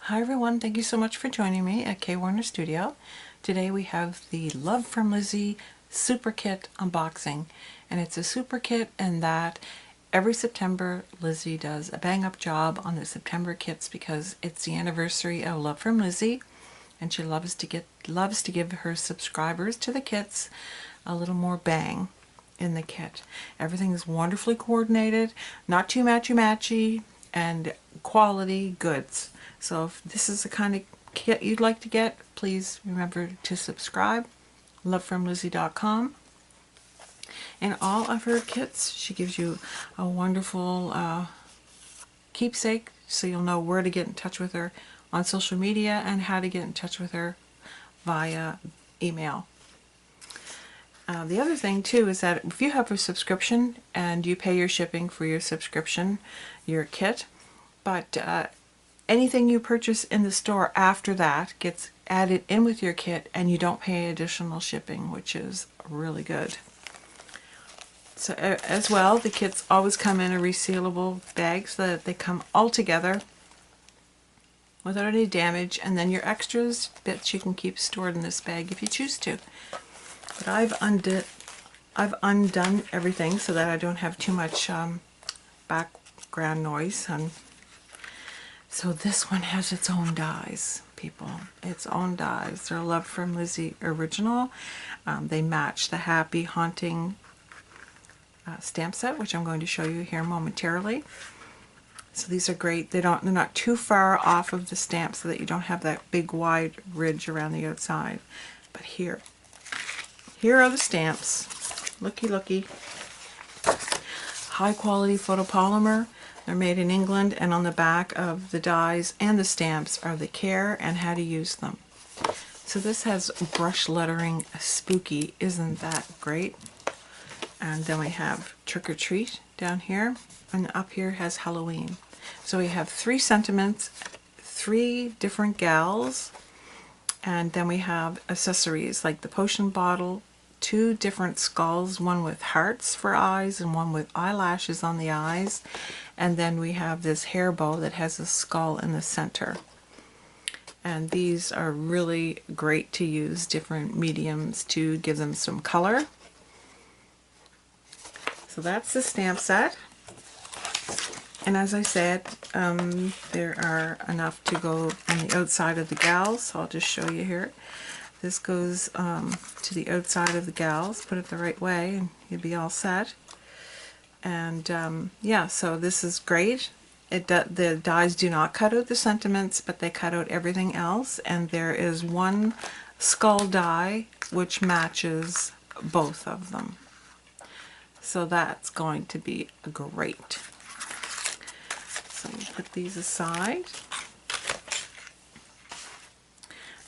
Hi everyone, thank you so much for joining me at K Warner Studio. Today we have the Love from Lizi Super Kit unboxing, and it's a super kit in that every September Lizi does a bang up job on the September kits because it's the anniversary of Love from Lizi, and she loves to give her subscribers to the kits a little more bang in the kit. Everything is wonderfully coordinated, not too matchy-matchy, and quality goods. So if this is the kind of kit you'd like to get, please remember to subscribe. lovefromlizi.com. In all of her kits, she gives you a wonderful keepsake, so you'll know where to get in touch with her on social media and how to get in touch with her via email. The other thing too is that if you have a subscription and you pay your shipping for your subscription, your kit, but anything you purchase in the store after that gets added in with your kit and you don't pay additional shipping, which is really good. So as well, the kits always come in a resealable bag so that they come all together without any damage, and then your extras bits you can keep stored in this bag if you choose to. But I've undone everything so that I don't have too much background noise. So this one has its own dies, people. Its own dies. They're Love from Lizi original. They match the Happy Haunting stamp set, which I'm going to show you here momentarily. So these are great. They're not too far off of the stamp so that you don't have that big wide ridge around the outside. But here are the stamps. Looky. High quality photopolymer. They're made in England, and on the back of the dies and the stamps are the care and how to use them. So this has brush lettering, spooky. Isn't that great? And then we have Trick or Treat down here, and up here has Halloween. So we have 3 sentiments, 3 different gals, and then we have accessories like the potion bottle, 2 different skulls, one with hearts for eyes and one with eyelashes on the eyes, and then we have this hair bow that has a skull in the center. And these are really great to use different mediums to give them some color. So that's the stamp set. And as I said, there are enough to go on the outside of the gals, so I'll just show you here. This goes to the outside of the gals, put it the right way, and you'll be all set. And yeah, so this is great. The dies do not cut out the sentiments, but they cut out everything else, and there is one skull die which matches both of them. So that's going to be great. So we'll put these aside.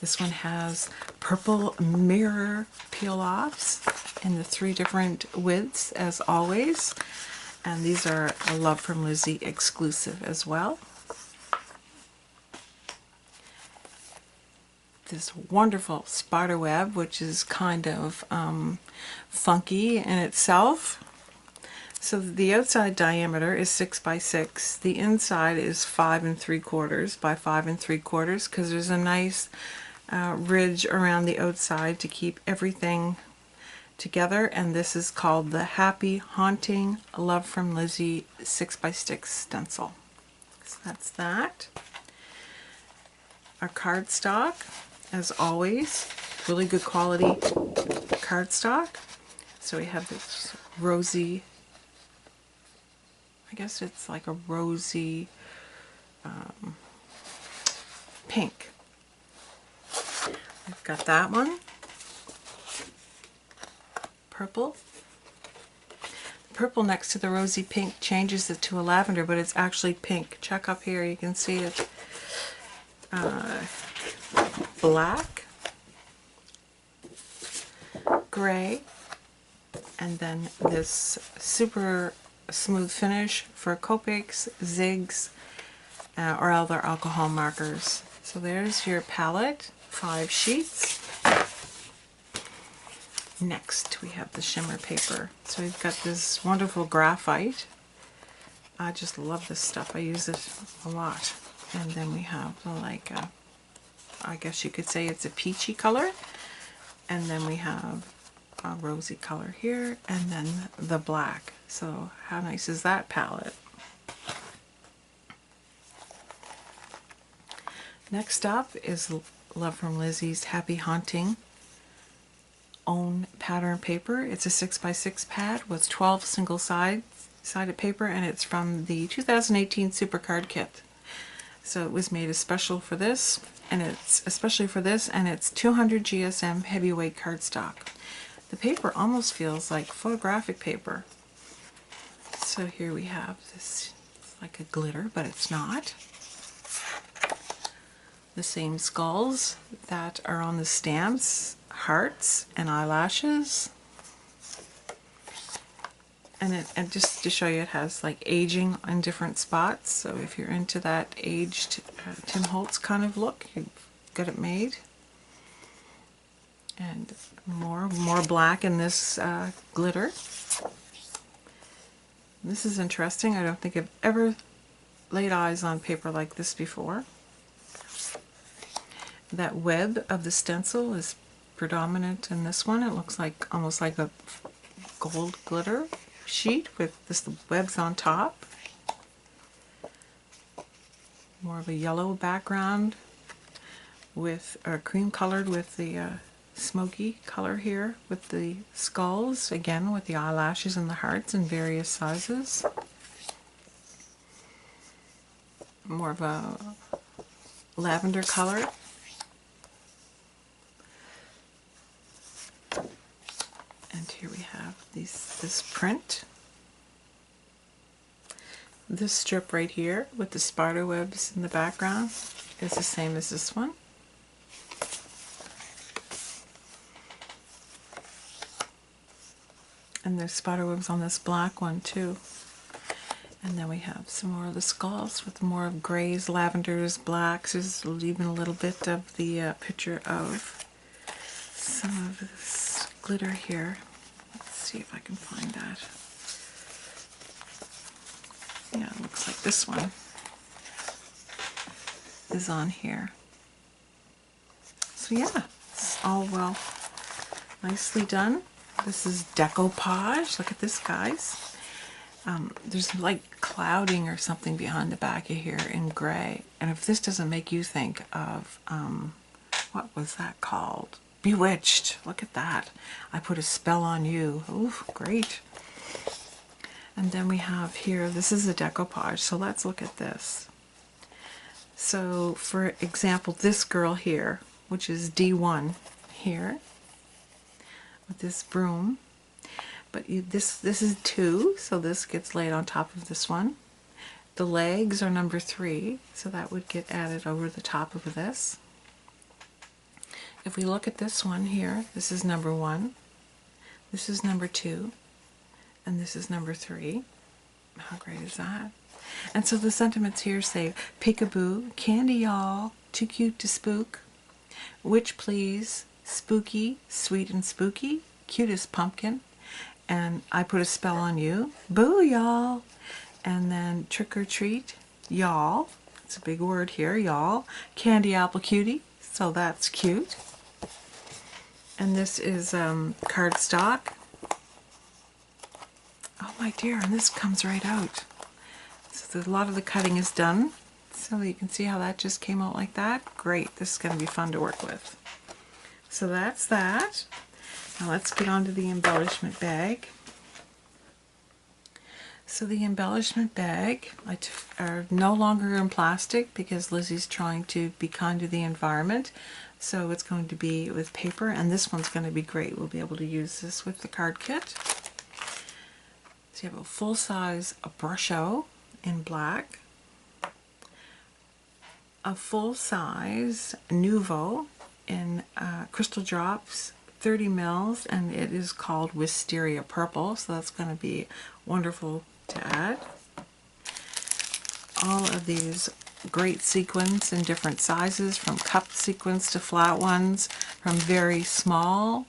This one has purple mirror peel-offs in the 3 different widths as always. And these are a Love from Lizi exclusive as well. This wonderful spider web, which is kind of funky in itself. So the outside diameter is 6 by 6. The inside is 5 3/4 by 5 3/4 because there's a nice ridge around the outside to keep everything together. And this is called the Happy Haunting Love from Lizi 6 by 6 stencil. So that's that. Our cardstock, as always, really good quality cardstock. So we have this rosy, I guess it's like a rosy pink. I've got that one. Purple. Purple next to the rosy pink changes it to a lavender, but it's actually pink. Check up here, you can see it. Black, gray, and then this super smooth finish for Copics, Zigs, or other alcohol markers. So there's your palette, 5 sheets. Next we have the shimmer paper. So we've got this wonderful graphite. I just love this stuff. I use it a lot. And then we have like a, I guess you could say it's a peachy color. And then we have a rosy color here, and then the black. So how nice is that palette? Next up is Love from Lizi's Happy Haunting own pattern paper. It's a 6x6 pad with 12 single sided paper, and it's from the 2018 Super Card Kit. So it was made especially for this, and it's 200 GSM heavyweight cardstock. The paper almost feels like photographic paper. So here we have this, it's like a glitter, but it's not. The same skulls that are on the stamps, hearts and eyelashes. And just to show you, it has like aging in different spots. So if you're into that aged Tim Holtz kind of look, you've got it made. And more black in this glitter. This is interesting. I don't think I've ever laid eyes on paper like this before. That web of the stencil is predominant in this one. It looks like almost like a gold glitter sheet with this webs on top. More of a yellow background with cream colored with the smoky color here with the skulls, again with the eyelashes and the hearts in various sizes. More of a lavender color. And here we have this print. This strip right here with the spider webs in the background is the same as this one. And there's spider webs on this black one too. And then we have some more of the skulls with more of grays, lavenders, blacks. There's even a little bit of the picture of some of this glitter here. Let's see if I can find that. Yeah, it looks like this one is on here. So yeah, it's all well nicely done. This is decoupage. Look at this, guys. There's like clouding or something behind the back of here in gray. And if this doesn't make you think of, what was that called? Bewitched. Look at that. I put a spell on you. Ooh, great. And then we have here, this is a decoupage. So let's look at this. So for example, this girl here, which is D1 here, with this broom. But this is 2, so this gets laid on top of this one. The legs are number 3, so that would get added over the top of this. If we look at this one here, this is number 1, this is number 2, and this is number 3. How great is that? And so the sentiments here say, peekaboo, candy y'all, too cute to spook, witch please, spooky, sweet and spooky, cutest pumpkin, and I put a spell on you, boo y'all, and then trick or treat, y'all, it's a big word here, y'all, candy apple cutie, so that's cute. And this is cardstock. Oh my dear, and this comes right out. So a lot of the cutting is done, so you can see how that just came out like that. Great, this is going to be fun to work with. So that's that. Now let's get on to the embellishment bag. So the embellishment bag are no longer in plastic because Lizi's trying to be kind to the environment. So it's going to be with paper, and this one's going to be great. We'll be able to use this with the card kit. So you have a full-size brusho in black, a full-size Nuvo in crystal drops, 30 mils, and it is called Wisteria Purple, so that's going to be wonderful to add. All of these great sequins in different sizes, from cup sequins to flat ones, from very small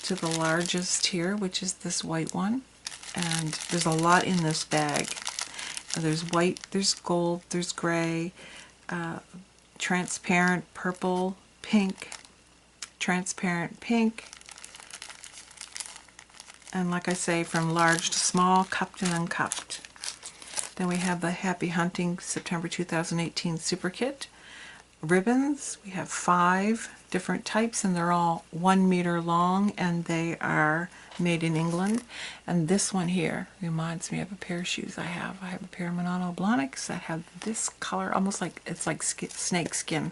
to the largest here, which is this white one. And there's a lot in this bag. There's white, there's gold, there's gray, transparent purple, pink, transparent pink, and like I say, from large to small, cupped and uncupped. Then we have the Happy Hunting September 2018 Super Kit. Ribbons, we have 5 different types, and they're all 1 meter long, and they are made in England. And this one here reminds me of a pair of shoes I have. I have a pair of Manano Blahniks that have this color, almost like it's like snake skin.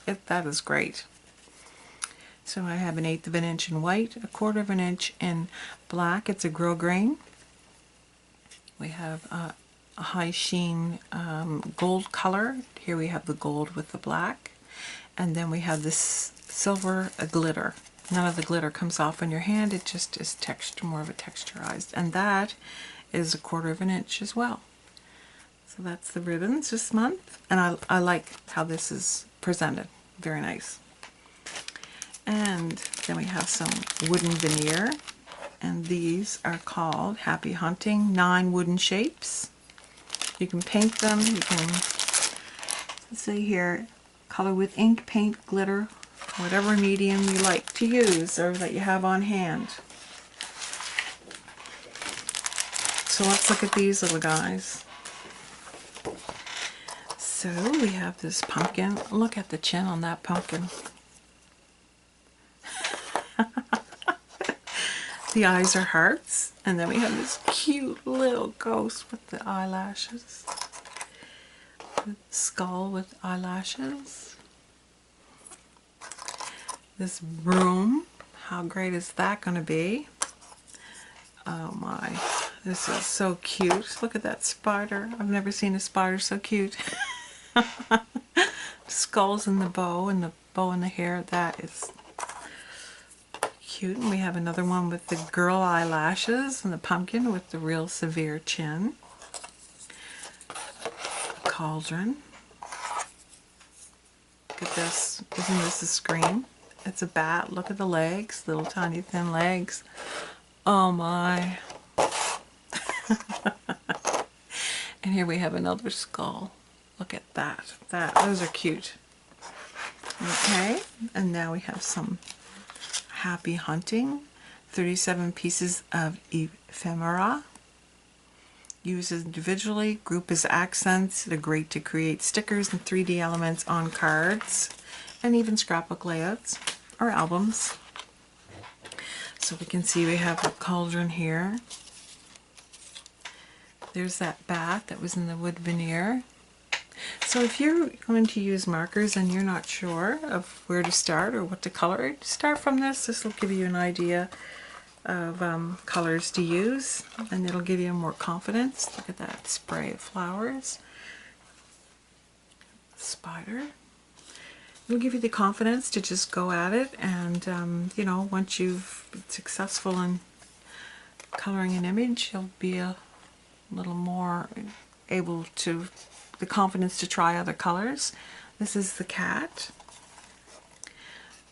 That is great. So I have 1/8 of an inch in white, 1/4 of an inch in black. It's a grosgrain. We have a high sheen gold color. Here we have the gold with the black. And then we have this silver glitter. None of the glitter comes off on your hand. It just is texture, more of a texturized. And that is 1/4 of an inch as well. So that's the ribbons this month. And I like how this is presented. Very nice. And then we have some wooden veneer. And these are called Happy Hunting 9 wooden shapes. You can paint them. You can, let's see here, color with ink, paint, glitter, whatever medium you like to use or that you have on hand. So let's look at these little guys. So we have this pumpkin. Look at the chin on that pumpkin. The eyes are hearts, and then we have this cute little ghost with the eyelashes. The skull with eyelashes. This broom, how great is that going to be? Oh my, this is so cute. Look at that spider. I've never seen a spider so cute. Skulls in the bow and the bow in the hair. That is cute. And we have another one with the girl eyelashes and the pumpkin with the real severe chin. A cauldron. Look at this. Isn't this a scream? It's a bat. Look at the legs. Little tiny thin legs. Oh my. And here we have another skull. Look at that. Those are cute. Okay. And now we have some Happy Hunting, 37 pieces of ephemera. Use individually, group as accents. They're great to create stickers and 3D elements on cards, and even scrapbook layouts or albums. So we can see we have a cauldron here. There's that bat that was in the wood veneer. So if you're going to use markers and you're not sure of where to start or what to color, start from this. This will give you an idea of colors to use, and it'll give you more confidence. Look at that spray of flowers. Spider. It'll give you the confidence to just go at it, and you know, once you've been successful in coloring an image, you'll be a little more able to, the confidence to try other colors. This is the cat.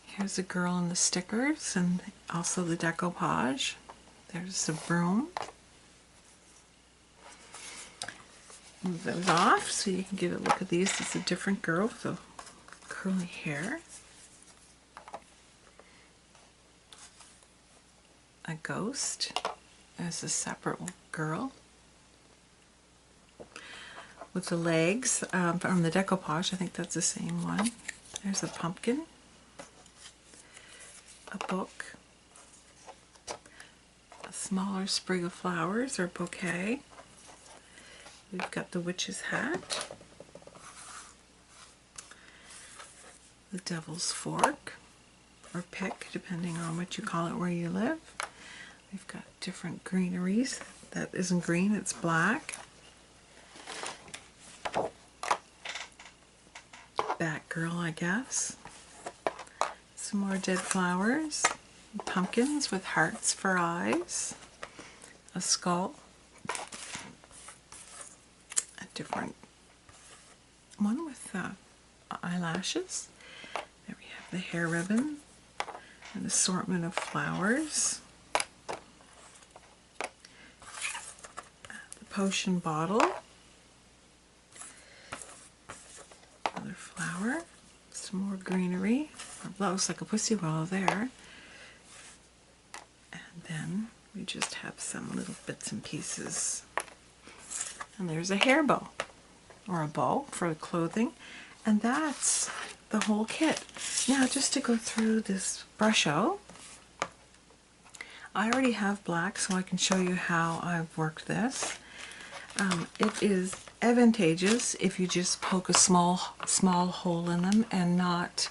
Here's the girl in the stickers and also the decoupage. There's the broom. Move those off so you can get a look at these. It's a different girl with the curly hair. A ghost. There's a separate girl with the legs from the decoupage. I think that's the same one. There's a pumpkin, a book, a smaller sprig of flowers or bouquet. We've got the witch's hat, the devil's fork or pick, depending on what you call it where you live. We've got different greeneries. That isn't green, it's black. Batgirl, I guess. Some more dead flowers. Pumpkins with hearts for eyes. A skull. A different one with eyelashes. There we have the hair ribbon. An assortment of flowers. The potion bottle. flower, some more greenery. That looks like a pussy willow there. And then we just have some little bits and pieces. And there's a hair bow, or a bow for the clothing. And that's the whole kit. Now, just to go through this brush out, I already have black, so I can show you how I've worked this. It is advantageous if you just poke a small hole in them and not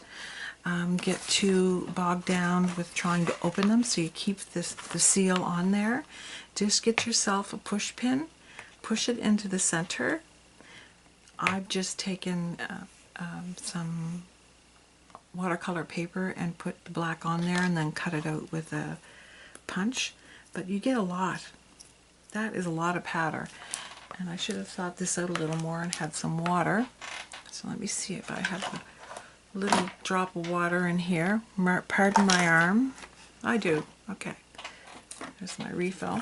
get too bogged down with trying to open them, so you keep the seal on there. Just get yourself a push pin, push it into the center. I've just taken some watercolor paper and put the black on there and then cut it out with a punch, but you get a lot. That is a lot of powder, and I should have thought this out a little more and had some water. So let me see if I have a little drop of water in here. Pardon my arm. I do. Okay, there's my refill.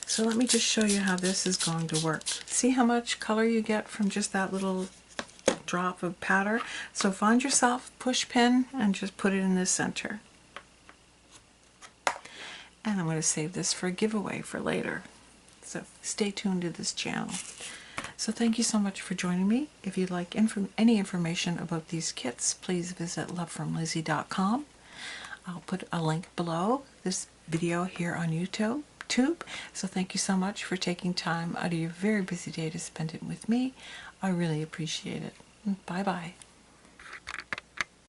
So let me just show you how this is going to work. See how much color you get from just that little drop of powder? So find yourself a push pin and just put it in the center. And I'm going to save this for a giveaway for later. So stay tuned to this channel. So thank you so much for joining me. If you'd like any information about these kits, please visit lovefromlizi.com. I'll put a link below this video here on YouTube. So thank you so much for taking time out of your very busy day to spend it with me. I really appreciate it. Bye-bye.